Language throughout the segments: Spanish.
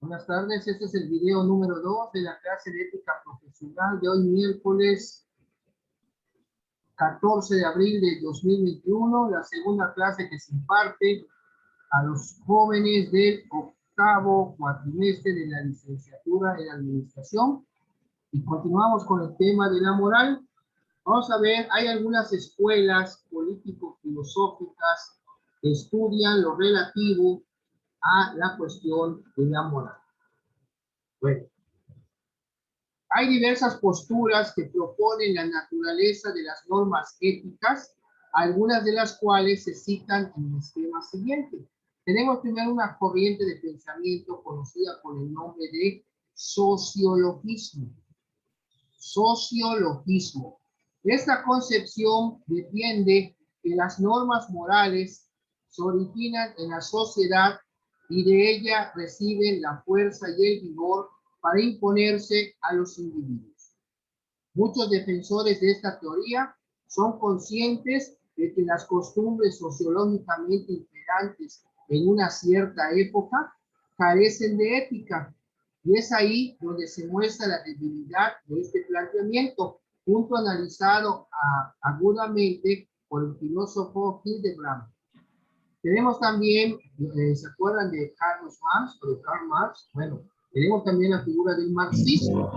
Buenas tardes, este es el video número 2 de la clase de ética profesional de hoy miércoles 14 de abril de 2021, la segunda clase que se imparte a los jóvenes del octavo cuatrimestre de la licenciatura en administración. Y continuamos con el tema de la moral. Vamos a ver, hay algunas escuelas político-filosóficas que estudian lo relativo a la cuestión de la moral. Bueno, hay diversas posturas que proponen la naturaleza de las normas éticas, algunas de las cuales se citan en el esquema siguiente. Tenemos primero una corriente de pensamiento conocida con el nombre de sociologismo. Sociologismo. Esta concepción defiende que las normas morales se originan en la sociedad y de ella reciben la fuerza y el vigor para imponerse a los individuos. Muchos defensores de esta teoría son conscientes de que las costumbres sociológicamente imperantes en una cierta época carecen de ética, y es ahí donde se muestra la debilidad de este planteamiento, punto analizado agudamente por el filósofo Hildebrand. Tenemos también, ¿se acuerdan de Karl Marx? Bueno, tenemos también la figura del marxismo.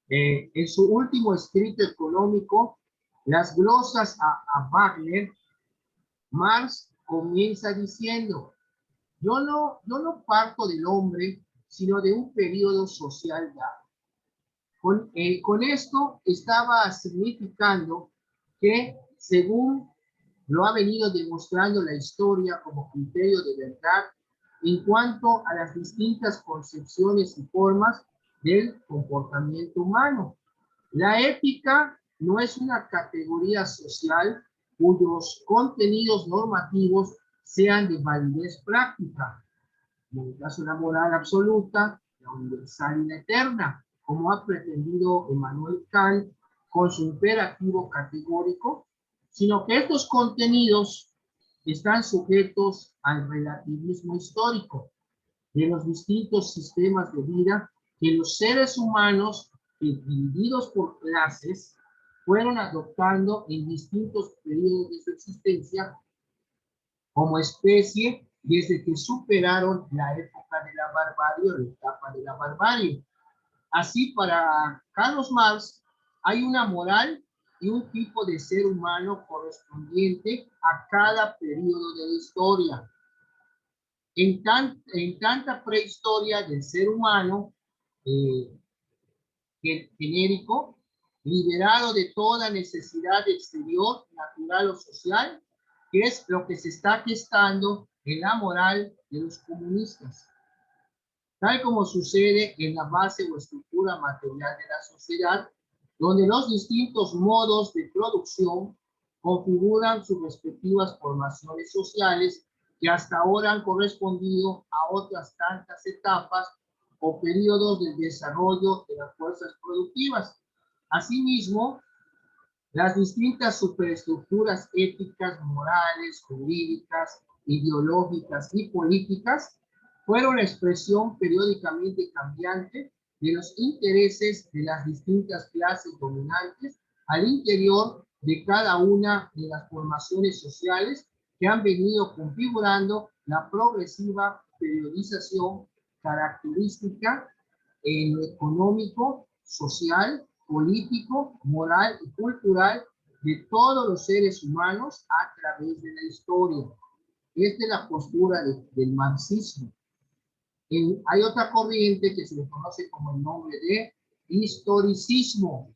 En su último escrito económico, Las glosas a Wagner, Marx comienza diciendo: yo no parto del hombre, sino de un periodo social dado. Con esto estaba significando que, según lo ha venido demostrando la historia como criterio de verdad en cuanto a las distintas concepciones y formas del comportamiento humano, la ética no es una categoría social cuyos contenidos normativos sean de validez práctica, en el caso de la moral absoluta, la universal y la eterna, como ha pretendido Immanuel Kant con su imperativo categórico, sino que estos contenidos están sujetos al relativismo histórico de los distintos sistemas de vida que los seres humanos, divididos por clases, fueron adoptando en distintos periodos de su existencia como especie desde que superaron la época de la barbarie o la etapa de la barbarie. Así, para Carlos Marx, hay una moral y un tipo de ser humano correspondiente a cada periodo de la historia. En tanta prehistoria del ser humano eh, genérico, liberado de toda necesidad exterior, natural o social, que es lo que se está gestando en la moral de los comunistas. Tal como sucede en la base o estructura material de la sociedad, donde los distintos modos de producción configuran sus respectivas formaciones sociales que hasta ahora han correspondido a otras tantas etapas o periodos del desarrollo de las fuerzas productivas. Asimismo, las distintas superestructuras éticas, morales, jurídicas, ideológicas y políticas fueron la expresión periódicamente cambiante de los intereses de las distintas clases dominantes al interior de cada una de las formaciones sociales que han venido configurando la progresiva periodización característica en lo económico, social, político, moral y cultural de todos los seres humanos a través de la historia. Esta es la postura del marxismo. Hay otra corriente que se le conoce como el nombre de historicismo.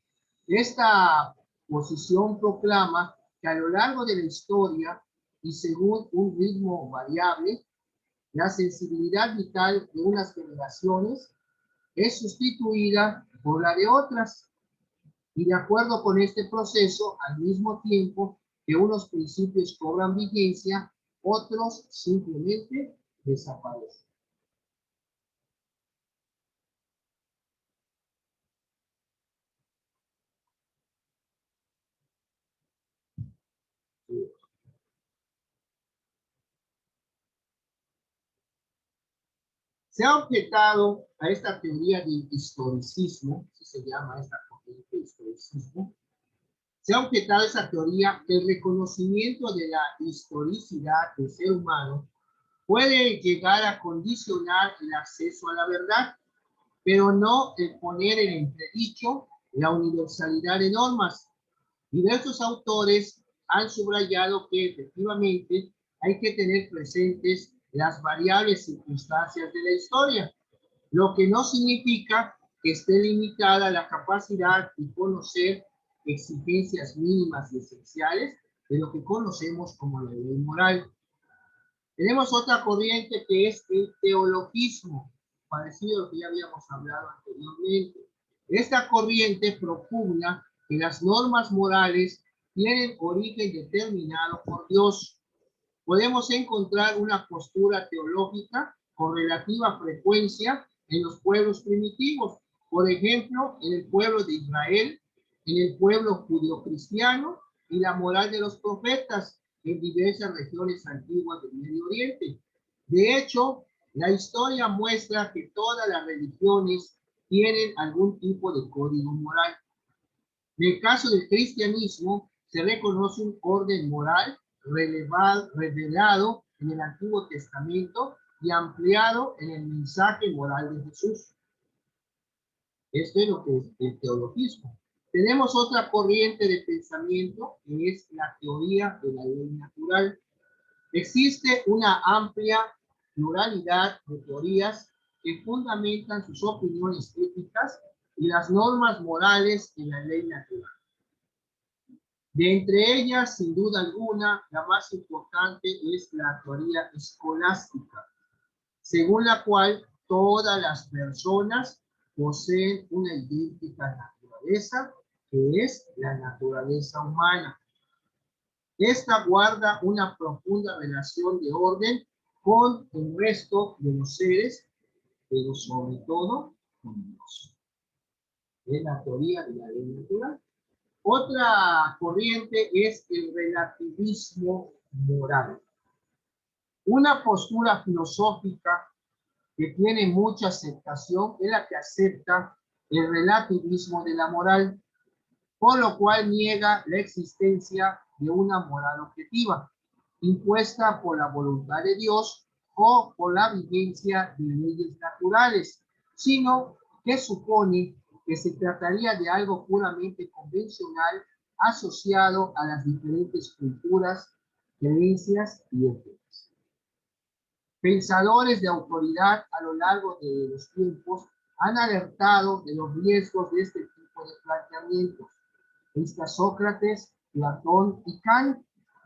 Esta posición proclama que a lo largo de la historia y según un ritmo variable, la sensibilidad vital de unas generaciones es sustituida por la de otras, y de acuerdo con este proceso, al mismo tiempo que unos principios cobran vigencia, otros simplemente desaparecen. Se ha objetado a esta teoría del historicismo, si se llama esta corriente, historicismo, se ha objetado a esa teoría que el reconocimiento de la historicidad del ser humano puede llegar a condicionar el acceso a la verdad, pero no el poner en entredicho la universalidad de normas. Diversos autores han subrayado que efectivamente hay que tener presentes las variables circunstancias de la historia, lo que no significa que esté limitada la capacidad de conocer exigencias mínimas y esenciales de lo que conocemos como la ley moral. Tenemos otra corriente que es el teologismo, parecido a lo que ya habíamos hablado anteriormente. Esta corriente propugna que las normas morales tienen origen determinado por Dios. Podemos encontrar una postura teológica con relativa frecuencia en los pueblos primitivos, por ejemplo, en el pueblo de Israel, en el pueblo judio-cristiano y la moral de los profetas en diversas regiones antiguas del Medio Oriente. De hecho, la historia muestra que todas las religiones tienen algún tipo de código moral. En el caso del cristianismo, se reconoce un orden moral revelado en el Antiguo Testamento y ampliado en el mensaje moral de Jesús. Esto es lo que es el teologismo. Tenemos otra corriente de pensamiento que es la teoría de la ley natural. Existe una amplia pluralidad de teorías que fundamentan sus opiniones éticas y las normas morales en la ley natural. De entre ellas, sin duda alguna, la más importante es la teoría escolástica, según la cual todas las personas poseen una idéntica naturaleza, que es la naturaleza humana. Esta guarda una profunda relación de orden con el resto de los seres, pero sobre todo con Dios. Es la teoría de la ley natural. Otra corriente es el relativismo moral. Una postura filosófica que tiene mucha aceptación es la que acepta el relativismo de la moral, por lo cual niega la existencia de una moral objetiva, impuesta por la voluntad de Dios o por la vigencia de leyes naturales, sino que supone que se trataría de algo puramente convencional asociado a las diferentes culturas, creencias y éticas. Pensadores de autoridad a lo largo de los tiempos han alertado de los riesgos de este tipo de planteamientos. Está Sócrates, Platón y Kant.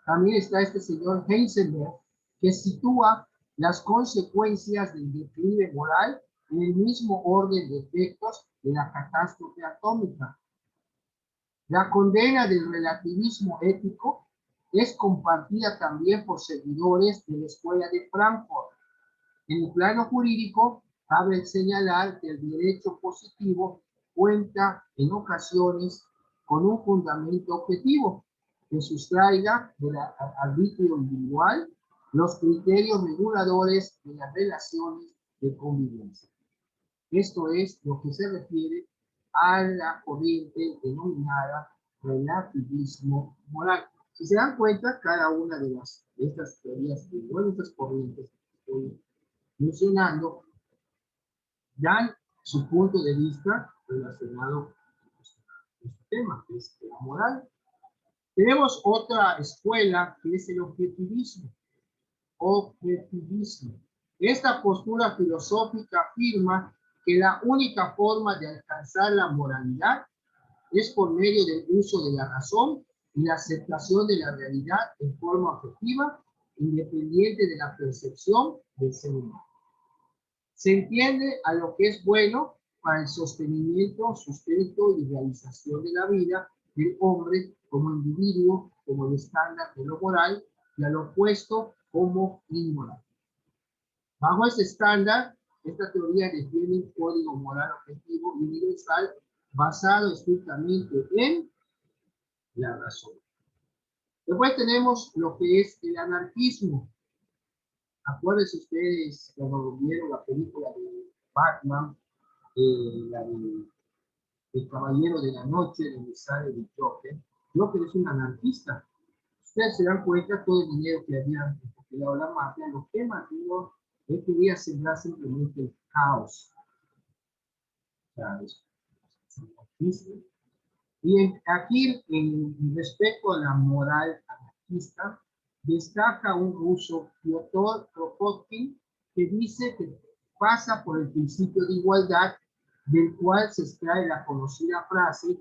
También está este señor Heisenberg, que sitúa las consecuencias del declive moral en el mismo orden de efectos de la catástrofe atómica. La condena del relativismo ético es compartida también por seguidores de la Escuela de Frankfurt. En el plano jurídico, cabe señalar que el derecho positivo cuenta en ocasiones con un fundamento objetivo que sustraiga del arbitrio individual los criterios reguladores de las relaciones de convivencia. Esto es lo que se refiere a la corriente denominada relativismo moral. Si se dan cuenta, cada una de estas teorías, de estas corrientes que estoy mencionando, dan su punto de vista relacionado con este tema, que es la moral. Tenemos otra escuela que es el objetivismo. Esta postura filosófica afirma que la única forma de alcanzar la moralidad es por medio del uso de la razón y la aceptación de la realidad en forma objetiva, independiente de la percepción del ser humano. Se entiende a lo que es bueno para el sostenimiento, sustento y realización de la vida del hombre como individuo, como el estándar de lo moral, y a lo opuesto como inmoral. Bajo este estándar, esta teoría defiende un código moral objetivo y universal basado estrictamente en la razón. Después tenemos lo que es el anarquismo. Acuérdense ustedes cuando vieron la película de Batman, la de El Caballero de la Noche, donde sale el Joker. Joker es un anarquista. Ustedes se dan cuenta todo el dinero que habían recopilado la mafia, lo que mantuvo, él quería sembrar simplemente el caos. O sea, es un anarquista. Y aquí, en respecto a la moral anarquista, destaca un ruso, Piotr Kropotkin, que dice que pasa por el principio de igualdad, del cual se extrae la conocida frase,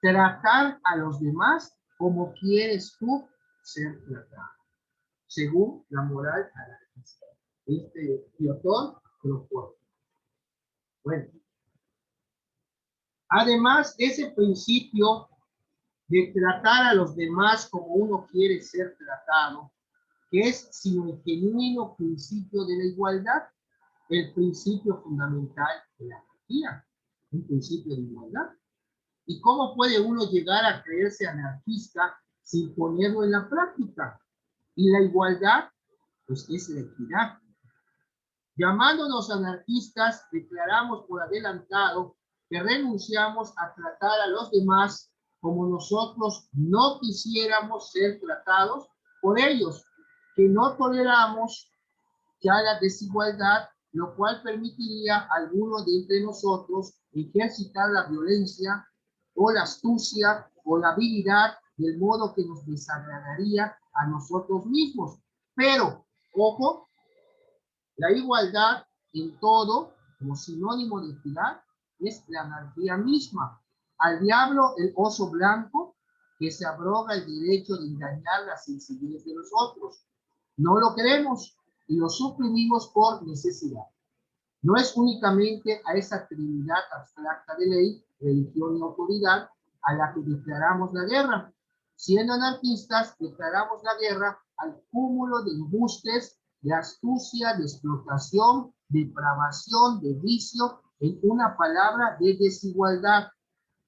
tratar a los demás como quieres tú ser tratado, según la moral anarquista. Piotr Kropotkin. Bueno, además, ese principio de tratar a los demás como uno quiere ser tratado, que es sino el genuino principio de la igualdad, el principio fundamental de la anarquía, un principio de igualdad. ¿Y cómo puede uno llegar a creerse anarquista sin ponerlo en la práctica? Y la igualdad, pues es la equidad. Llamándonos anarquistas, declaramos por adelantado que renunciamos a tratar a los demás como nosotros no quisiéramos ser tratados por ellos, que no toleramos ya la desigualdad, lo cual permitiría a alguno de entre nosotros ejercitar la violencia o la astucia o la habilidad del modo que nos desagradaría a nosotros mismos. Pero, ojo, la igualdad en todo, como sinónimo de equidad, es la anarquía misma. Al diablo el oso blanco, que se abroga el derecho de engañar la sencillez de los otros. No lo queremos y lo suprimimos por necesidad. No es únicamente a esa trinidad abstracta de ley, religión y autoridad a la que declaramos la guerra. Siendo anarquistas, declaramos la guerra al cúmulo de embustes, de astucia, de explotación, de depravación, de vicio, en una palabra, de desigualdad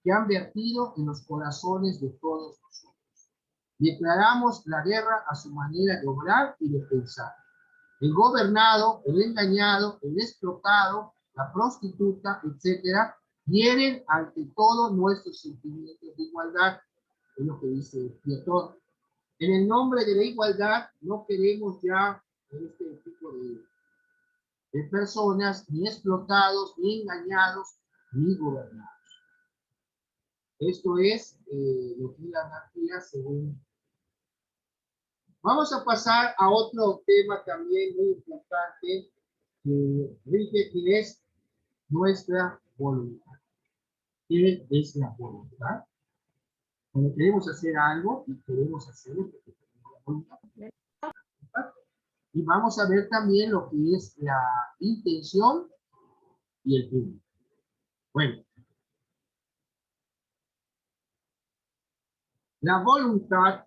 que han vertido en los corazones de todos nosotros. Declaramos la guerra a su manera de obrar y de pensar. El gobernado, el engañado, el explotado, la prostituta, etcétera, hieren ante todo nuestros sentimientos de igualdad, es lo que dice Piotr. En el nombre de la igualdad no queremos ya este tipo de personas ni explotados, ni engañados, ni gobernados. Esto es lo que es la anarquía según. Vamos a pasar a otro tema también muy importante que rige, que es nuestra voluntad. ¿Qué es la voluntad? Cuando queremos hacer algo y queremos hacerlo porque tenemos la voluntad. Y vamos a ver también lo que es la intención y el fin. Bueno, la voluntad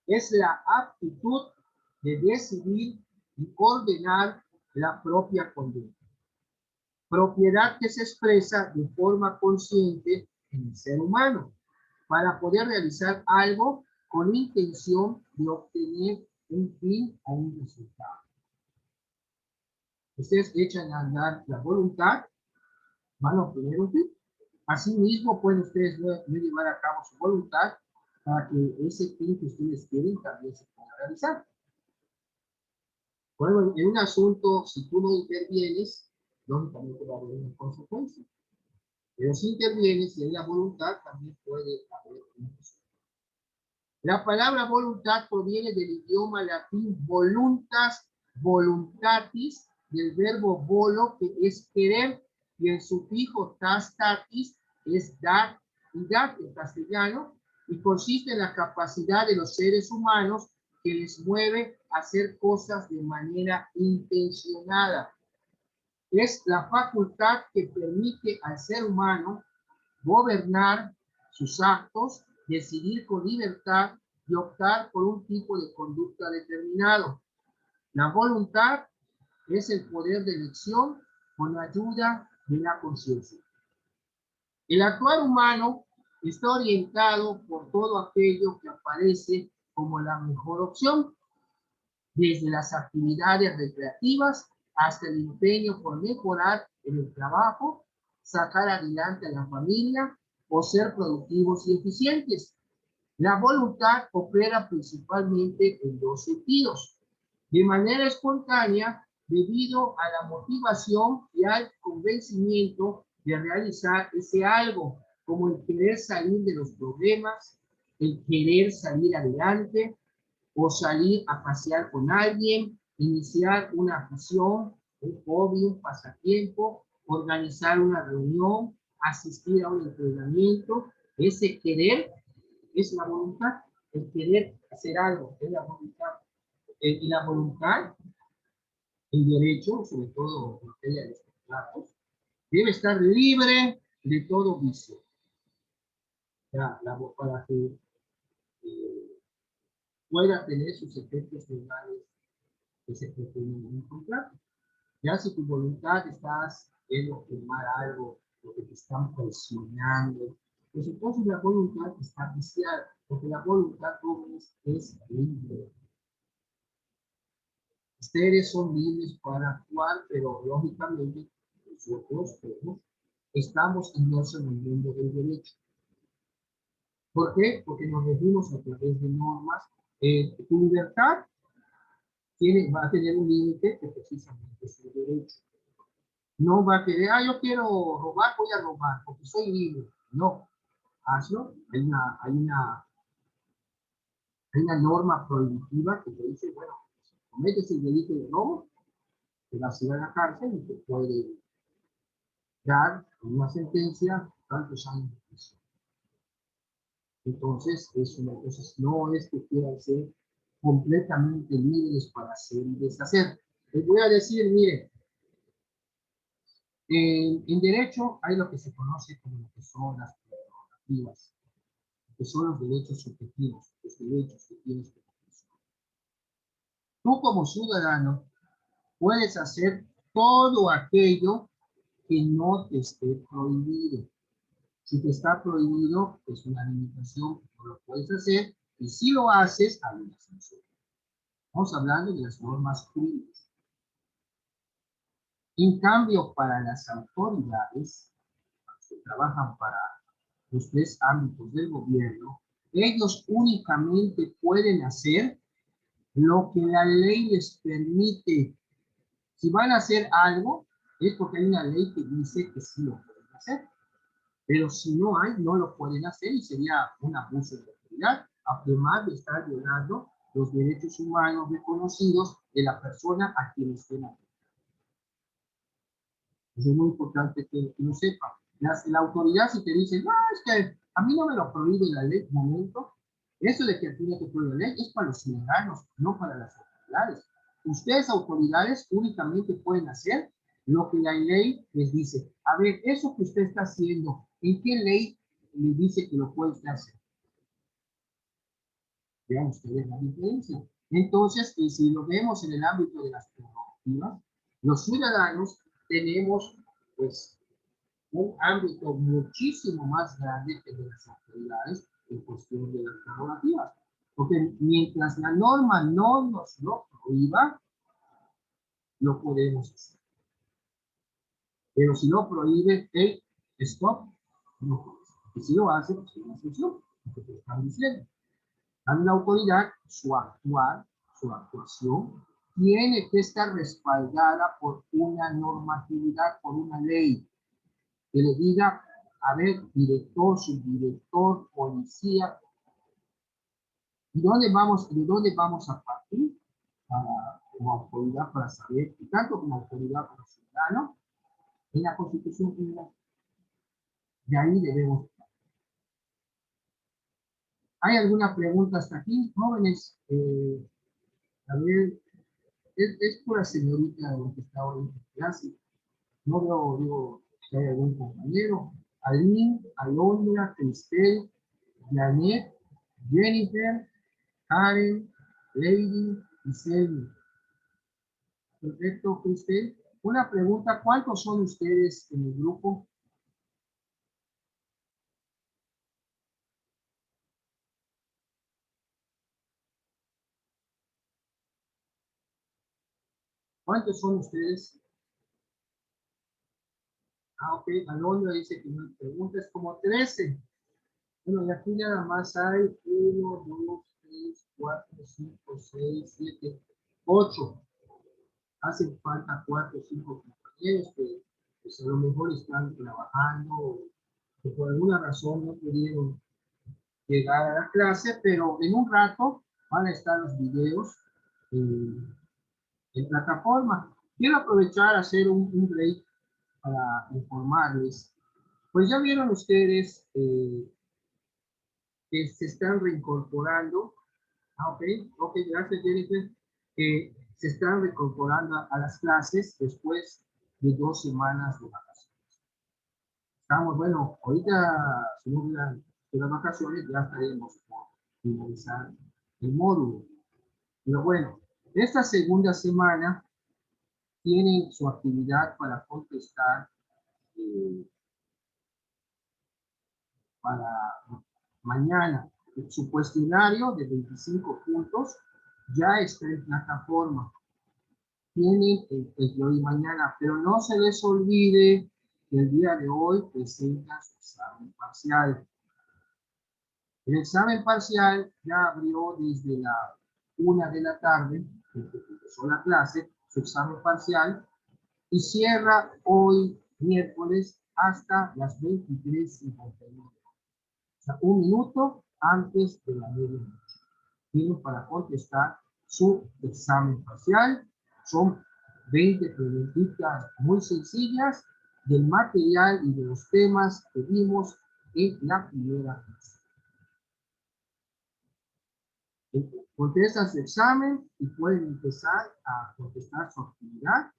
es la aptitud de decidir y ordenar la propia conducta. Propiedad que se expresa de forma consciente en el ser humano para poder realizar algo con intención de obtener un fin o un resultado. Ustedes echan a andar la voluntad, van a obtener un fin. Asimismo, pueden ustedes no llevar a cabo su voluntad para que ese fin que ustedes quieren también se pueda realizar. Bueno, en un asunto, si tú no intervienes, lógicamente va a haber una consecuencia. Pero si intervienes y hay la voluntad, también puede haber una consecuencia. La palabra voluntad proviene del idioma latín voluntas, voluntatis, del verbo volo, que es querer, y el sufijo tas tatis es dar y dar en castellano, y consiste en la capacidad de los seres humanos que les mueve a hacer cosas de manera intencionada. Es la facultad que permite al ser humano gobernar sus actos, decidir con libertad y optar por un tipo de conducta determinado. La voluntad es el poder de elección con la ayuda de la conciencia. El actuar humano está orientado por todo aquello que aparece como la mejor opción. desde las actividades recreativas hasta el empeño por mejorar en el trabajo, sacar adelante a la familia o ser productivos y eficientes. La voluntad opera principalmente en dos sentidos: de manera espontánea, debido a la motivación y al convencimiento de realizar ese algo, como el querer salir de los problemas, el querer salir adelante, o salir a pasear con alguien, iniciar una afición, un hobby, un pasatiempo, organizar una reunión, asistir a un entrenamiento. Ese querer es la voluntad, el querer hacer algo es la voluntad. Y la voluntad, el derecho, sobre todo en materia de los contratos, debe estar libre de todo vicio. Para que eh, pueda tener sus efectos legales que se pretenden en un contrato. Ya si tu voluntad estás queriendo firmar algo, lo que te están presionando, pues entonces la voluntad está viciada, porque la voluntad es libre. Ustedes son libres para actuar, pero lógicamente nosotros estamos inmersos en el mundo del derecho. ¿Por qué? Porque nos regimos a través de normas. Tu libertad va a tener un límite que precisamente es el derecho. No va a querer, yo quiero robar, voy a robar, porque soy libre. No, hazlo. Hay una norma prohibitiva que te dice, bueno, si cometes el delito de robo, te vas a ir a la cárcel y te puede dar una sentencia tantos años de prisión. Entonces no es que quieran ser completamente libres para hacer y deshacer. Les voy a decir, miren, en derecho hay lo que se conoce como lo que son las prerrogativas, que son los derechos subjetivos, los derechos que tienes como persona. Tú como ciudadano puedes hacer todo aquello que no te esté prohibido. Si te está prohibido, es una limitación, no lo puedes hacer, y si lo haces, hay una sanción. Estamos hablando de las normas jurídicas. En cambio, para las autoridades que trabajan para los tres ámbitos del gobierno, ellos únicamente pueden hacer lo que la ley les permite. Si van a hacer algo, es porque hay una ley que dice que sí lo pueden hacer. Pero si no hay, no lo pueden hacer y sería un abuso de autoridad, además de estar violando los derechos humanos reconocidos de la persona a quien estén afectando. Es muy importante que lo sepa. La autoridad, si te dice, no, es que a mí no me lo prohíbe la ley, momento, eso de que a ti no te prohíbe la ley es para los ciudadanos, no para las autoridades. Ustedes, autoridades, únicamente pueden hacer lo que la ley les dice. A ver, eso que usted está haciendo, ¿en qué ley le dice que lo puede hacer? Vean ustedes la diferencia. Entonces, si lo vemos en el ámbito de las prerrogativas, los ciudadanos tenemos, pues, un ámbito muchísimo más grande que de las autoridades en cuestión de las prerrogativas. Porque mientras la norma no nos lo prohíba, lo podemos hacer. Pero si no prohíbe el stop, no puede ser. Y si lo hace, pues es una sanción, lo que te están diciendo. A una autoridad, su actuación, tiene que estar respaldada por una normatividad, por una ley, que le diga, a ver, director, subdirector, policía, de dónde vamos a partir como autoridad para saber, y tanto como autoridad como ciudadano, en la Constitución Federal. De ahí debemos. ¿Hay alguna pregunta hasta aquí, jóvenes? A ver, es pura señorita lo que está hoy en clase. No veo, digo, si hay algún compañero. Aline, Alondra, Cristel, Janet, Jennifer, Karen, Lady y Selmy. Perfecto, Cristel. Una pregunta, ¿cuántos son ustedes en el grupo? ¿Cuántos son ustedes? Ah, ok. Alondra dice que no hay preguntas, como 13. Bueno, y aquí nada más hay 1, 2, 3, 4, 5, 6, 7, 8. Hacen falta 4 o 5 compañeros que pues, a lo mejor están trabajando o que por alguna razón no pudieron llegar a la clase, pero en un rato van a estar los videos en plataforma. Quiero aprovechar a hacer un break para informarles. Pues ya vieron ustedes que se están reincorporando. Ah, ok, ok, gracias Jennifer. Que se están reincorporando a las clases después de 2 semanas de vacaciones. Estamos, bueno, ahorita, si no hubieran las vacaciones, ya estaremos por finalizar el módulo. Pero bueno, esta segunda semana tienen su actividad para contestar eh, para mañana. Su cuestionario de 25 puntos ya está en plataforma. Tienen el de hoy y mañana, pero no se les olvide que el día de hoy presentan su examen parcial. El examen parcial ya abrió desde la 1 de la tarde, desde que empezó la clase, su examen parcial, y cierra hoy, miércoles, hasta las 23:59. O sea, 1 minuto antes de la medianoche. Tienen para contestar su examen parcial. Son 20 preguntitas muy sencillas del material y de los temas que vimos en la primera clase. Contestan su examen y pueden empezar a contestar su actividad.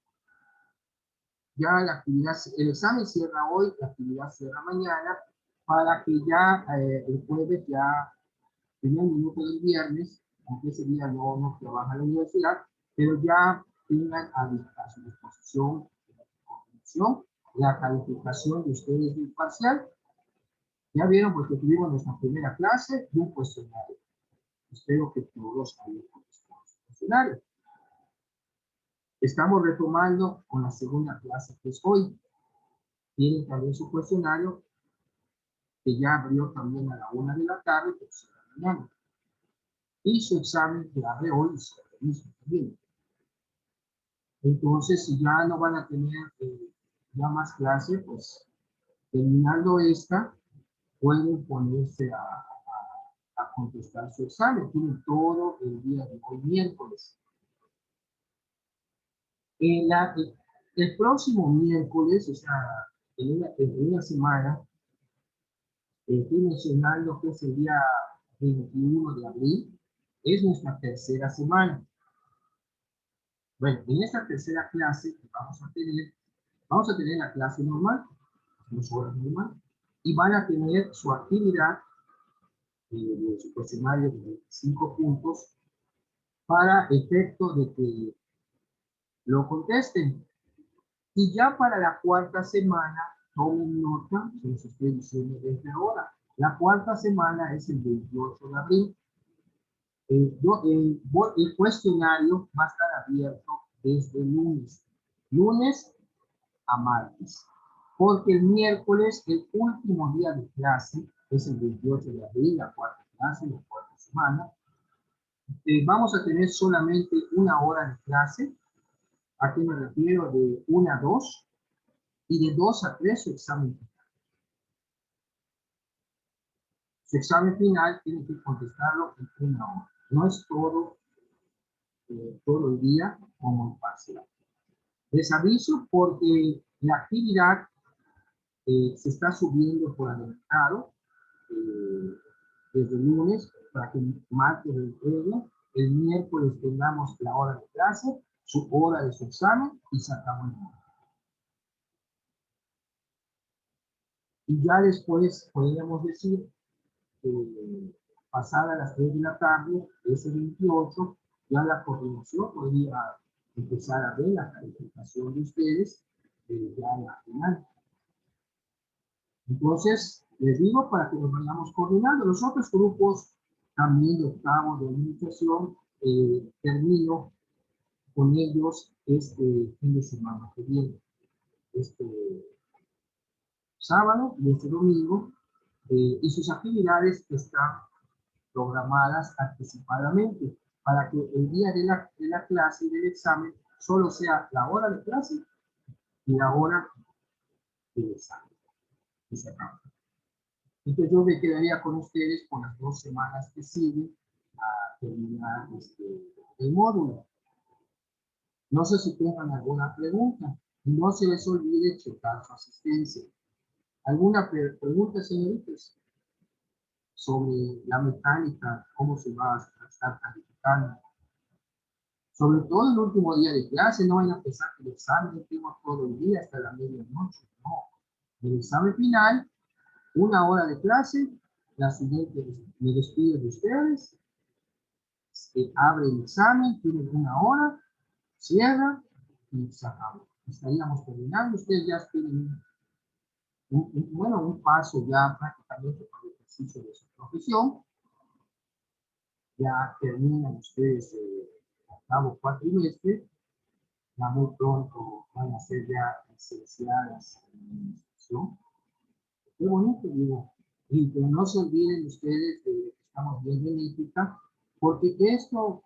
Ya la actividad, el examen cierra hoy, la actividad cierra mañana, para que ya el jueves ya tengan un minuto del viernes, aunque ese día no trabaja en la universidad, pero ya tengan a su disposición la calificación de ustedes del parcial. Ya vieron porque tuvimos nuestra primera clase y un cuestionario. Espero que todos hayan contestado su cuestionario. Estamos retomando con la segunda clase que es hoy. Tienen también su cuestionario que ya abrió también a la 1 de la tarde, pero será mañana. Y su examen que abre hoy será el mismo también. Entonces, si ya no van a tener ya más clase, pues terminando esta, pueden ponerse a contestar su examen. Tienen todo el día de hoy, miércoles. El próximo miércoles, o sea, en una semana, estoy mencionando que es el día 21 de abril, es nuestra tercera semana. Bueno, en esta tercera clase que vamos a tener la clase normal, 2 horas normal, y van a tener su actividad de su cuestionario de 25 puntos para efecto de que lo contesten. Y ya para la cuarta semana, tomen nota, se los estoy diciendo desde ahora. La cuarta semana es el 28 de abril. El cuestionario va a estar abierto desde lunes a martes. Porque el miércoles, el último día de clase, es el 28 de abril, la cuarta clase, la cuarta semana. Vamos a tener solamente 1 hora de clase. ¿A qué me refiero? De 1 a 2 y de 2 a 3 su examen final. Su examen final tiene que contestarlo en 1 hora. No es todo el día como el parcial. Les aviso porque la actividad se está subiendo por adelantado desde el lunes para que el martes lo entreguen, el miércoles tengamos la hora de clase, su hora de su examen y se acabó el módulo. Y ya después podríamos decir que pasada las 3 de la tarde, ese 28, ya la coordinación podría empezar a ver la calificación de ustedes ya en la final. Entonces, les digo para que nos vayamos coordinando. Los otros grupos también de octavo de administración termino con ellos este fin de semana que viene, este sábado y este domingo, y sus actividades están programadas anticipadamente para que el día de la clase y del examen solo sea la hora de clase y la hora del examen. Y se acaba. Entonces yo me quedaría con ustedes por las 2 semanas que siguen a terminar el módulo. No sé si tengan alguna pregunta. Y no se les olvide checar su asistencia. ¿Alguna pregunta, señoritas, sobre la mecánica, cómo se va a estar calificando? Sobre todo el último día de clase, no vayan a pensar que el examen tengo todo el día hasta la medianoche. No. El examen final, 1 hora de clase, la siguiente me despido de ustedes, abre el examen, tienen 1 hora, cierra y se acabó. Estaríamos terminando, ustedes ya tienen bueno, un paso ya prácticamente para el ejercicio de su profesión. Ya terminan ustedes el octavo cuatrimestre, ya muy pronto van a ser ya licenciadas en administración. Qué bonito, digo. Y que no se olviden ustedes de lo que estamos viendo en ética, porque esto,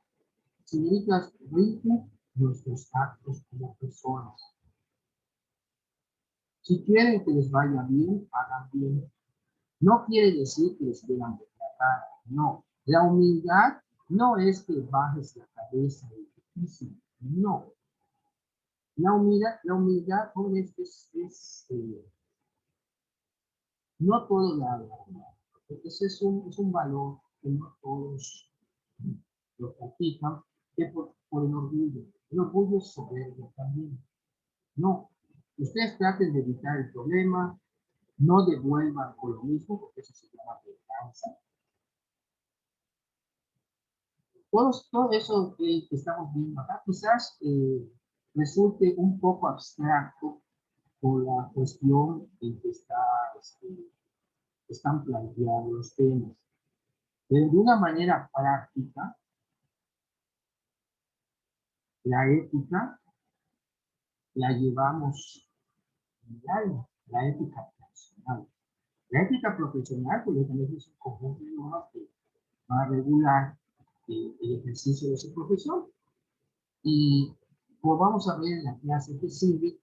señoritas, rige nuestros actos como personas. Si quieren que les vaya bien, hagan bien. No quiere decir que les quieran tratar, no. La humildad no es que bajes la cabeza y difícil, no. La humildad no todos la hablan. Ese es un valor que no todos lo practican, que por el orgullo. El orgullo es soberbio también. No. Ustedes traten de evitar el problema, no devuelvan con lo mismo, porque eso se llama venganza. Todo eso que estamos viendo acá quizás resulte un poco abstracto por la cuestión en que están planteados los temas. Pero de una manera práctica, la ética la llevamos diario, la ética profesional. La ética profesional, pues, es un conjunto de normas que va a regular el ejercicio de su profesión. Y como vamos a ver en la clase que sigue,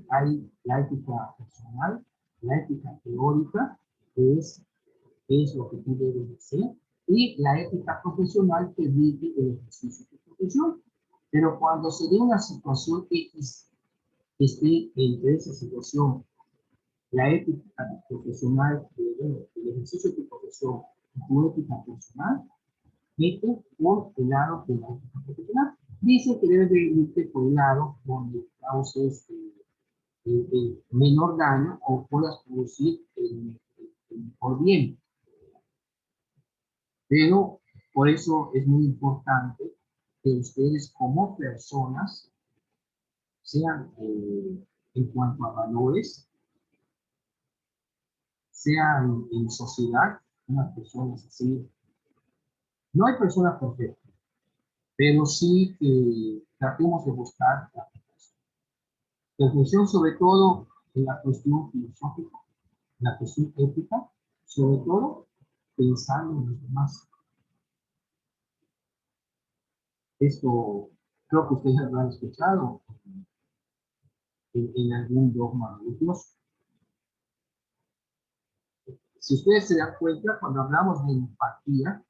hay la ética personal, la ética teórica, que es lo que tú debes de hacer, y la ética profesional que rige el ejercicio de tu profesión. Pero cuando se dé una situación X, que esté entre esa situación, la ética profesional, el ejercicio de tu profesión, tu ética personal, vete por el lado de la ética profesional. Dice que debes de irte por el lado donde causes el menor daño o puedas producir el mejor bien. Pero por eso es muy importante que ustedes como personas sean, en cuanto a valores, sean en sociedad, unas personas así. No hay personas perfectas, pero sí que tratemos de buscar la reflexión, sobre todo en la cuestión filosófica, en la cuestión ética, sobre todo pensando en los demás. Esto creo que ustedes lo han escuchado en algún dogma religioso. Si ustedes se dan cuenta, cuando hablamos de empatía,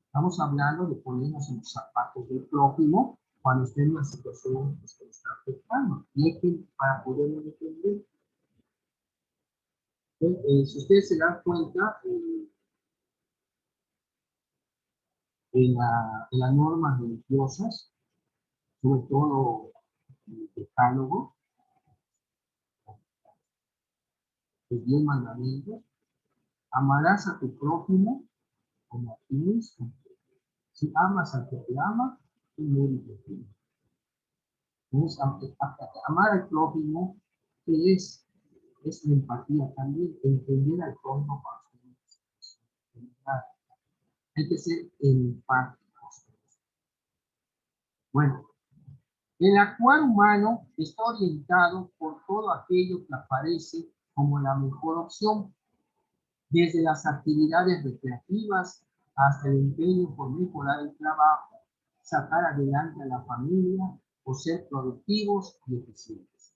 estamos hablando de ponernos en los zapatos del prójimo cuando esté en una situación que se está afectando. Y hay que, para poderlo entender, si ustedes se dan cuenta, en las normas religiosas, sobre todo el decálogo, los 10 mandamientos, amarás a tu prójimo como a ti mismo. Si amas al que te ama, tú mérito tienes. Entonces, amar al prójimo es la empatía también, entender al prójimo para su. Hay que ser empáticos. Bueno, El actuar humano está orientado por todo aquello que aparece como la mejor opción, desde las actividades recreativas hasta el empeño por mejorar el trabajo, sacar adelante a la familia o ser productivos y eficientes.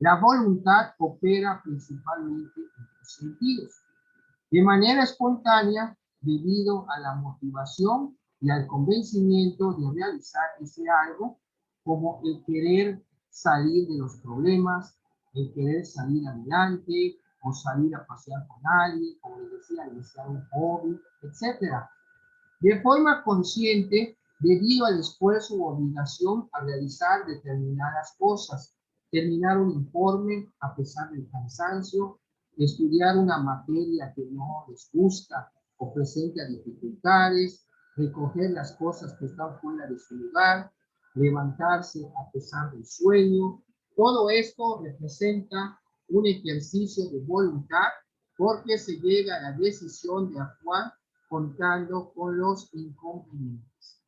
La voluntad opera principalmente en dos sentidos: de manera espontánea, debido a la motivación y al convencimiento de realizar ese algo, como el querer salir de los problemas, el querer salir adelante, o salir a pasear con alguien, como les decía, iniciar un hobby, etcétera. De forma consciente, debido al esfuerzo u obligación a realizar determinadas cosas, terminar un informe a pesar del cansancio, estudiar una materia que no les gusta o presenta dificultades, recoger las cosas que están fuera de su lugar, levantarse a pesar del sueño. Todo esto representa un ejercicio de voluntad, porque se llega a la decisión de actuar contando con los inconvenientes.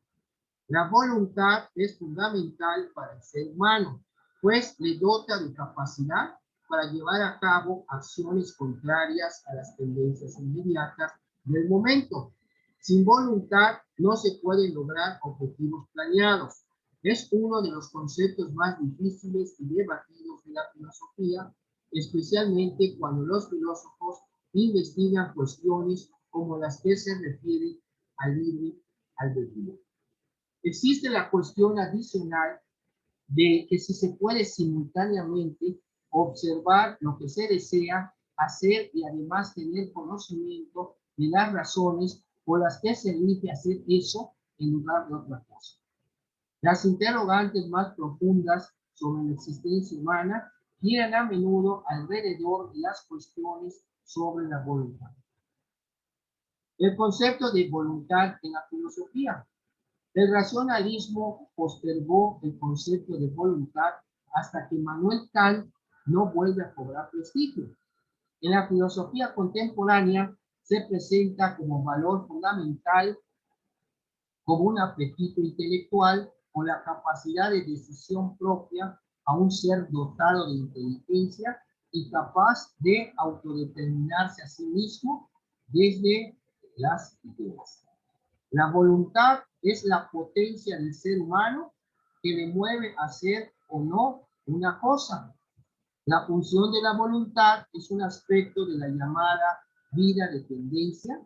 La voluntad es fundamental para el ser humano, pues le dota de capacidad para llevar a cabo acciones contrarias a las tendencias inmediatas del momento. Sin voluntad no se pueden lograr objetivos planeados. Es uno de los conceptos más difíciles y debatidos de la filosofía, especialmente cuando los filósofos investigan cuestiones como las que se refieren al libre albedrío. Existe la cuestión adicional de que si se puede simultáneamente observar lo que se desea hacer y además tener conocimiento de las razones por las que se elige hacer eso en lugar de otra cosa. Las interrogantes más profundas sobre la existencia humana giran a menudo alrededor de las cuestiones sobre la voluntad. El concepto de voluntad en la filosofía. El racionalismo postergó el concepto de voluntad hasta que Manuel Kant no vuelve a cobrar prestigio. En la filosofía contemporánea se presenta como valor fundamental como un apetito intelectual o la capacidad de decisión propia a un ser dotado de inteligencia y capaz de autodeterminarse a sí mismo desde las ideas. La voluntad es la potencia del ser humano que le mueve a hacer o no una cosa. La función de la voluntad es un aspecto de la llamada vida de tendencia,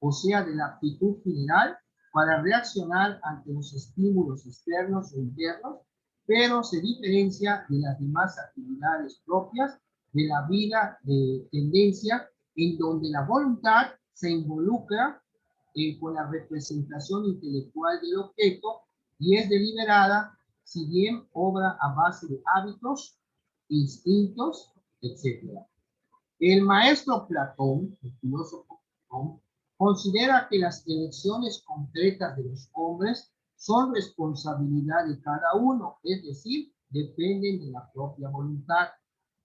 o sea, de la actitud general para reaccionar ante los estímulos externos o internos, pero se diferencia de las demás actividades propias de la vida de tendencia, en donde la voluntad se involucra con la representación intelectual del objeto y es deliberada, si bien obra a base de hábitos, instintos, etc. El maestro Platón, el filósofo Platón, considera que las elecciones concretas de los hombres son responsabilidad de cada uno, es decir, dependen de la propia voluntad.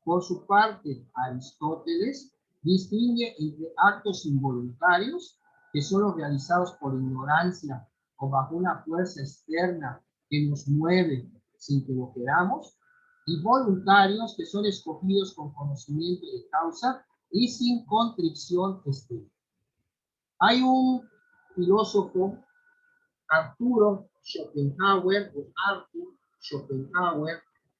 Por su parte, Aristóteles distingue entre actos involuntarios, que son los realizados por ignorancia o bajo una fuerza externa que nos mueve sin que lo queramos, y voluntarios, que son escogidos con conocimiento de causa y sin contrición externa. Hay un filósofo, Arthur Schopenhauer,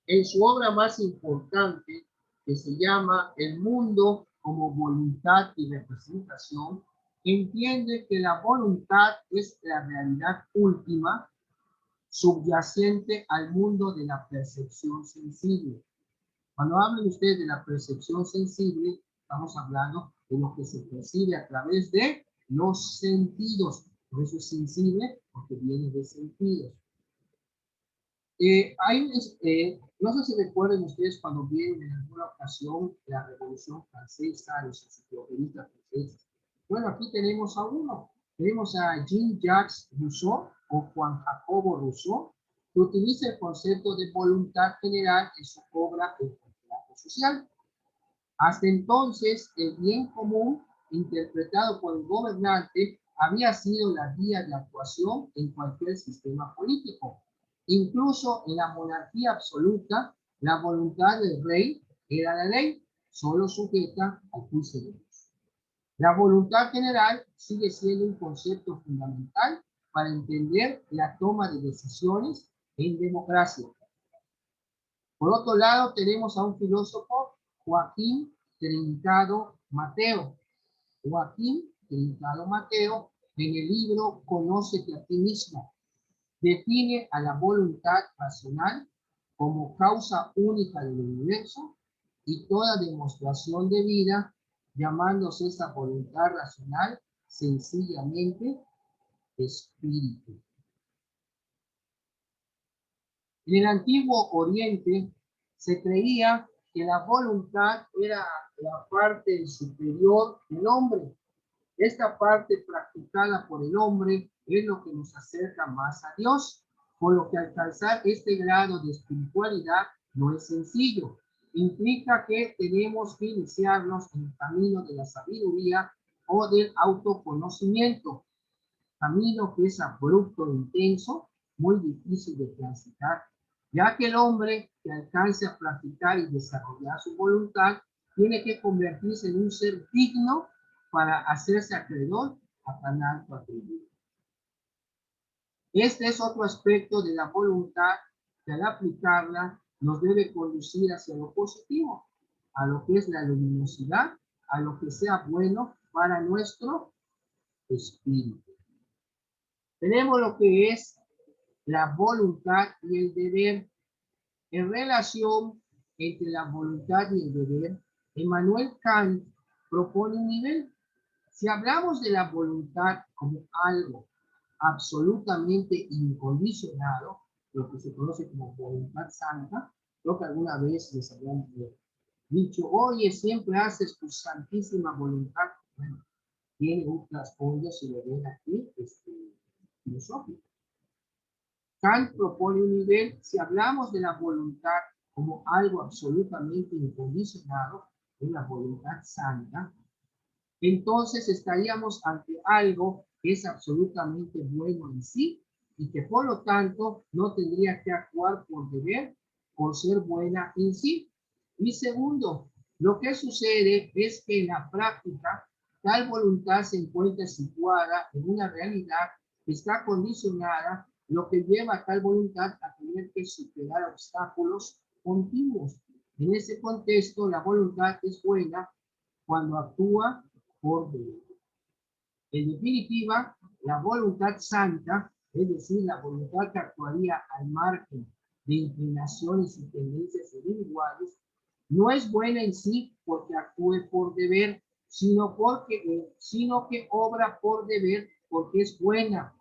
en su obra más importante, que se llama El mundo como voluntad y representación, entiende que la voluntad es la realidad última subyacente al mundo de la percepción sensible. Cuando hablan ustedes de la percepción sensible, estamos hablando de lo que se percibe a través de los sentidos. Por eso es sensible, porque viene de sentidos. No sé si recuerden ustedes cuando vieron en alguna ocasión la Revolución Francesa, los enciclopedistas franceses. Bueno, aquí tenemos a uno. Tenemos a Jean-Jacques Rousseau o Juan Jacobo Rousseau, que utiliza el concepto de voluntad general en su obra El contrato social. Hasta entonces, el bien común, interpretado por el gobernante, había sido la guía de actuación en cualquier sistema político. Incluso en la monarquía absoluta, la voluntad del rey era la ley, solo sujeta al juicio de Dios. La voluntad general sigue siendo un concepto fundamental para entender la toma de decisiones en democracia. Por otro lado, tenemos a un filósofo, Joaquín Trincado Mateo. Joaquín Trincado Mateo, en el libro Conócete a ti mismo, define a la voluntad racional como causa única del universo y toda demostración de vida, llamándose esa voluntad racional sencillamente espíritu. En el antiguo Oriente se creía que la voluntad era la parte superior del hombre. Esta parte practicada por el hombre es lo que nos acerca más a Dios, por lo que alcanzar este grado de espiritualidad no es sencillo. Implica que tenemos que iniciarnos en el camino de la sabiduría o del autoconocimiento, camino que es abrupto e intenso, muy difícil de transitar, ya que el hombre que alcance a practicar y desarrollar su voluntad tiene que convertirse en un ser digno para hacerse acreedor a tan alto atributo. Este es otro aspecto de la voluntad que al aplicarla nos debe conducir hacia lo positivo, a lo que es la luminosidad, a lo que sea bueno para nuestro espíritu. Tenemos lo que es la voluntad y el deber. En relación entre la voluntad y el deber, Immanuel Kant propone un nivel. Si hablamos de la voluntad como algo absolutamente incondicionado, lo que se conoce como voluntad santa, creo que alguna vez les habían dicho, oye, siempre haces tu santísima voluntad. Bueno, tiene un trasfondo, si lo ven aquí, filosófico. Kant propone un nivel, si hablamos de la voluntad como algo absolutamente incondicionado, una voluntad santa, entonces estaríamos ante algo que es absolutamente bueno en sí y que por lo tanto no tendría que actuar por deber, por ser buena en sí. Y segundo, lo que sucede es que en la práctica tal voluntad se encuentra situada en una realidad que está condicionada, lo que lleva a tal voluntad a tener que superar obstáculos continuos. En ese contexto, la voluntad es buena cuando actúa por deber. En definitiva, la voluntad santa, es decir, la voluntad que actuaría al margen de inclinaciones y tendencias individuales, no es buena en sí porque actúe por deber, sino que obra por deber porque es buena.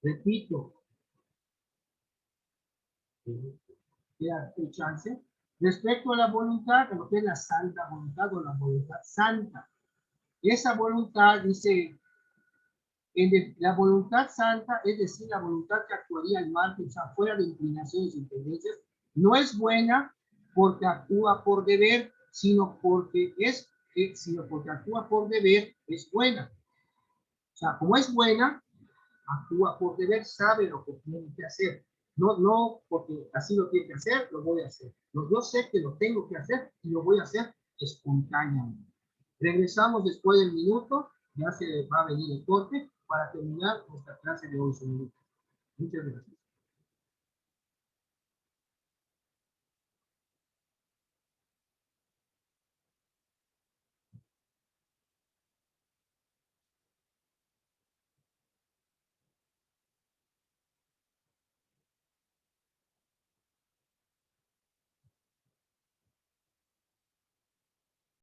Repito, queda el chance. Respecto a la voluntad, lo que es la santa voluntad o la voluntad santa, esa voluntad dice, la voluntad santa, es decir, la voluntad que actuaría al margen, o sea, fuera de inclinaciones y tendencias, no es buena porque actúa por deber, sino porque actúa por deber, es buena. O sea, como es buena, actúa por deber, sabe lo que tiene que hacer. No porque así lo tiene que hacer, lo voy a hacer. Yo sé que lo tengo que hacer y lo voy a hacer espontáneamente. Regresamos después del minuto, ya se va a venir el corte para terminar nuestra clase de 11 minutos. Muchas gracias.